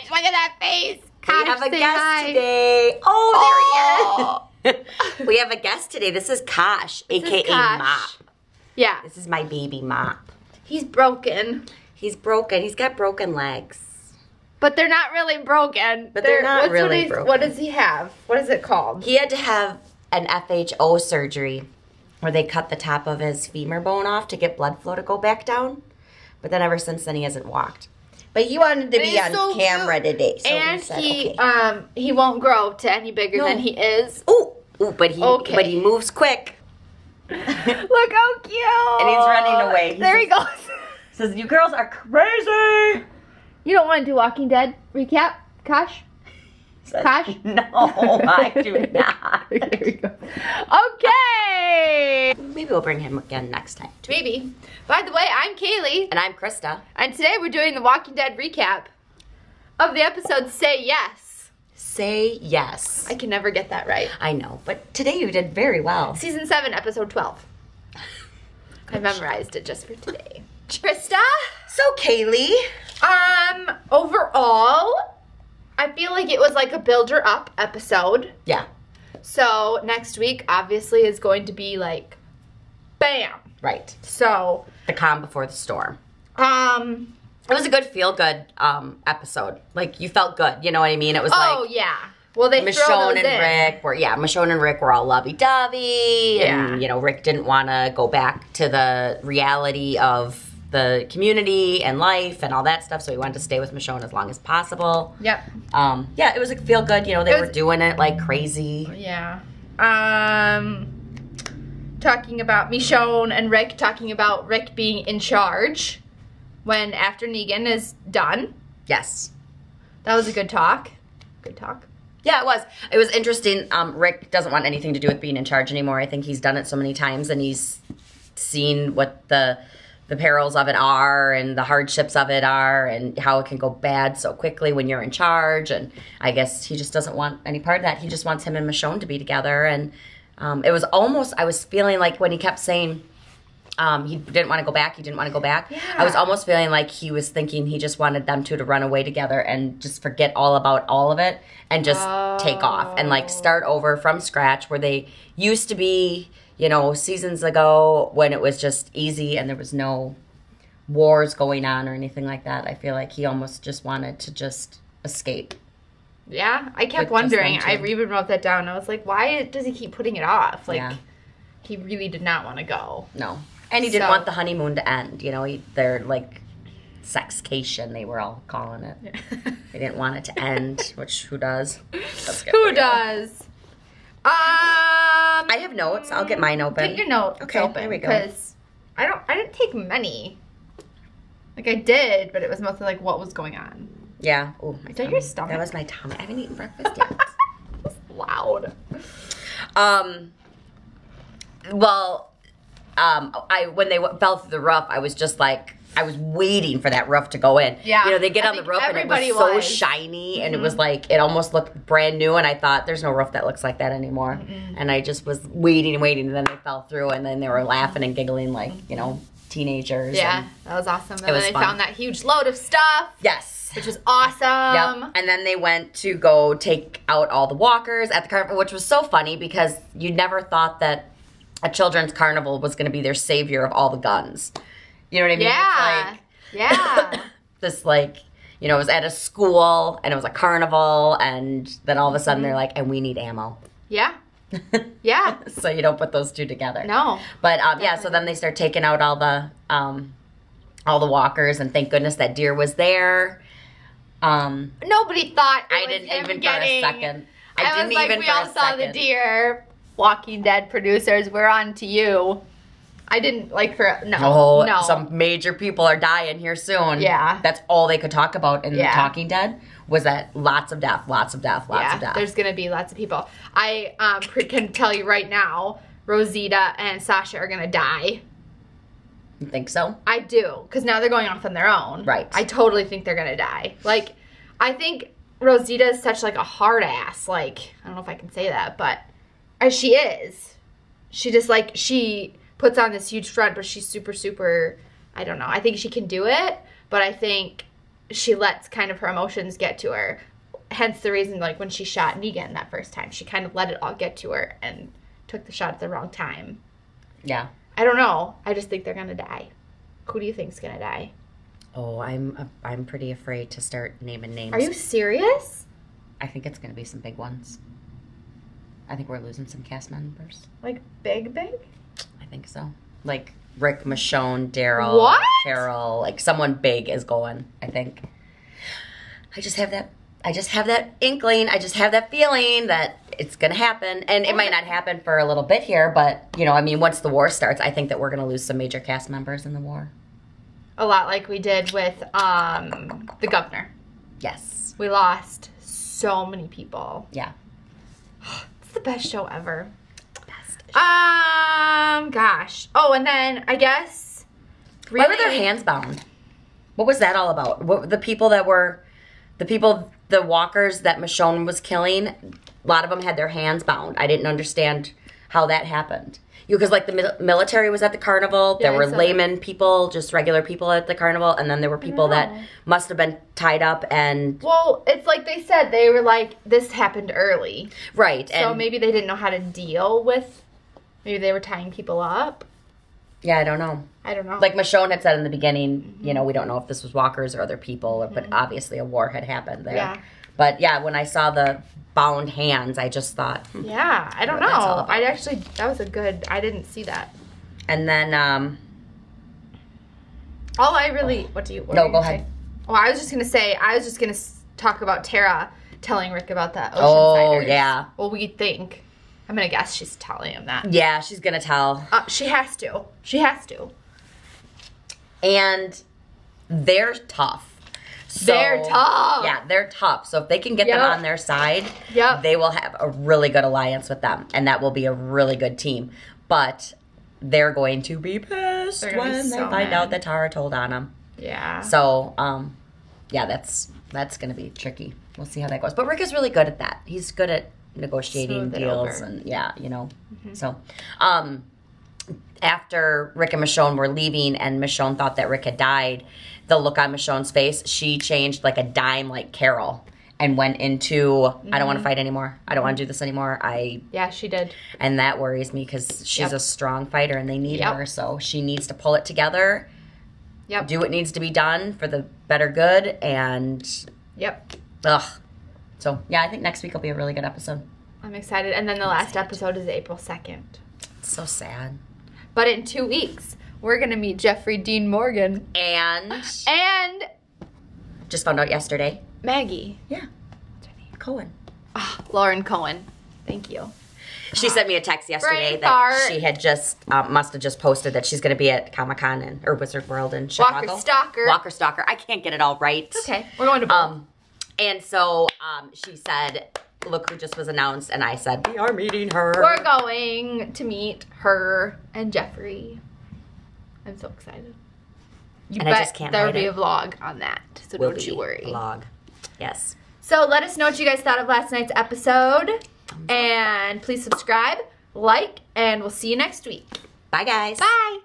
Look at that face. Kosh, we have a guest hi. today. Oh, there he is. We have a guest today. This is Kosh, a.k.a. Mop. Yeah. This is my baby Mop. He's broken. He's broken. He's got broken legs. But they're not really broken. But they're not really broken. What does he have? What is it called? He had to have an FHO surgery where they cut the top of his femur bone off to get blood flow to go back down. But then ever since then he hasn't walked. But he wanted to be on camera today. So and said, he won't grow to any bigger than he is. Ooh, but he moves quick. Look how cute. And he's running away. There he goes. Says, you girls are crazy. You don't want to do Walking Dead recap, Kosh? Kosh? No, I do not. There we go. Okay. Maybe we'll bring him again next time. Too. Maybe. By the way, I'm Kaylee. And I'm Krista. And today we're doing the Walking Dead recap of the episode Say Yes. Say Yes. I can never get that right. I know, but today you did very well. Season 7, episode 12. I memorized it just for today. Krista? So, Kaylee. Overall, I feel like it was like a builder up episode. Yeah. So next week obviously is going to be like bam. Right. So the calm before the storm. It was a good feel good episode. Like you felt good, you know what I mean? It was yeah. Well, they Michonne and Rick were all lovey-dovey and Rick didn't want to go back to the reality of the community and life and all that stuff, so he wanted to stay with Michonne as long as possible. Yep. Yeah, it was like feel good. They were doing it like crazy. Yeah. Talking about Michonne and Rick, talking about Rick being in charge when after Negan is done. Yes. That was a good talk. Good talk. Yeah, it was. It was interesting. Rick doesn't want anything to do with being in charge anymore. I think he's done it so many times and he's seen what the perils of it are and the hardships of it are and how it can go bad so quickly when you're in charge. And I guess he just doesn't want any part of that. He just wants him and Michonne to be together. And it was almost, I was feeling like when he kept saying he didn't want to go back, Yeah. I was almost feeling like he was thinking he just wanted them two to run away together and just forget all about all of it and just take off and like start over from scratch where they used to be, seasons ago when it was just easy and there was no wars going on or anything like that. I feel like he almost just wanted to just escape. Yeah, I kept wondering. I even wrote that down. I was like, why does he keep putting it off? Like, he really did not want to go. No. And he didn't want the honeymoon to end. Their, like, sexcation, they were all calling it. Yeah. They didn't want it to end, which who does? Who does? I have notes. I'll get mine open. Get your notes open. There we go. Because I didn't take many. Like I did, but it was mostly like what was going on. Yeah. Oh, my tummy. Your stomach? That was my tummy. I haven't eaten breakfast yet. It's loud. Well, when they fell through the roof, I was just like, I was waiting for that roof to go in. Yeah. They get on the roof and it was so shiny and it was like, it almost looked brand new and I thought, there's no roof that looks like that anymore. And I just was waiting and waiting and then they fell through and then they were laughing and giggling like, teenagers. Yeah, that was awesome. And then they found that huge load of stuff. Yes. Which was awesome. Yep. And then they went to go take out all the walkers at the carnival, which was so funny because you never thought that a children's carnival was going to be their savior of all the guns. You know what I mean? Yeah. Yeah. This it was at a school and it was a carnival and then all of a sudden they're like, and we need ammo. Yeah. Yeah. So you don't put those two together. No. But so then they start taking out all the walkers and thank goodness that deer was there. Nobody thought I didn't even for a second. I didn't even we for all a saw second. the deer. Walking Dead producers, we're on to you. I didn't no. Some major people are dying here soon. Yeah. That's all they could talk about in The Talking Dead was that lots of death. There's going to be lots of people. I can tell you right now, Rosita and Sasha are going to die. You think so? I do, because now they're going off on their own. Right. I totally think they're going to die. Like, I think Rosita is such like a hard ass. Like, I don't know if I can say that, but she is. She just she puts on this huge front, but she's super, super, I don't know. I think she can do it, but I think she lets kind of her emotions get to her. Hence the reason, like, when she shot Negan that first time, she kind of let it all get to her and took the shot at the wrong time. Yeah. I don't know. I just think they're going to die. Who do you think's going to die? Oh, I'm pretty afraid to start naming names. Are you serious? I think it's going to be some big ones. I think we're losing some cast members. Like, big? I think so. Like Rick, Michonne, Daryl, What? Carol. Like, someone big is going, I think. I just have that inkling. I just have that feeling that it's going to happen. And it might not happen for a little bit here, but, you know, I mean, once the war starts, I think that we're going to lose some major cast members in the war. A lot like we did with the governor. Yes. We lost so many people. Yeah. It's the best show ever. Best. Gosh. Oh, and then I guess. Why were their hands bound? What was that all about? The walkers that Michonne was killing, a lot of them had their hands bound. I didn't understand how that happened. Because, like, the military was at the carnival. Yeah, there were I saw layman people, just regular people at the carnival. And then there were people that must have been tied up and... Well, it's like they said. They were like, this happened early. Right. So maybe they didn't know how to deal with... Maybe they were tying people up. Yeah, I don't know. Like Michonne had said in the beginning, you know, we don't know if this was walkers or other people, but obviously a war had happened there. Yeah. But yeah, when I saw the bound hands, I just thought, yeah, I don't know. I didn't see that. And then, what do you go ahead. say? Oh, I was just going to talk about Tara telling Rick about that Oceansiders. Oh, yeah. Well, we think. I'm going to guess she's telling him that. Yeah, she's going to tell. She has to. And they're tough. So, they're tough. Yeah, they're tough. So if they can get them on their side, they will have a really good alliance with them. And that will be a really good team. But they're going to be pissed when they find out that Tara told on them. Yeah. So, yeah, that's going to be tricky. We'll see how that goes. But Rick is really good at that. He's good at negotiating deals and you know. So, after Rick and Michonne were leaving and Michonne thought that Rick had died, the look on Michonne's face, she changed like a dime like Carol and went into, I don't want to fight anymore. I don't want to do this anymore. Yeah, she did. And that worries me because she's a strong fighter and they need her. So she needs to pull it together, do what needs to be done for the better good, and So, yeah, I think next week will be a really good episode. I'm excited. And then the last episode is April 2nd. It's so sad. But in 2 weeks, we're going to meet Jeffrey Dean Morgan. And just found out yesterday. Maggie. Yeah. Cohen. Lauren Cohen. Thank you. She sent me a text yesterday that she had just, must have just posted that she's going to be at Comic-Con or Wizard World in Chicago. Walker Stalker. I can't get it all right. Okay. We're going to both. And so she said, look who just was announced. And I said, we are meeting her. We're going to meet her and Jeffrey. I'm so excited. I just can't There'll be a vlog on that, so don't you worry. Vlog. Yes. So let us know what you guys thought of last night's episode. And please subscribe, like, and we'll see you next week. Bye, guys. Bye.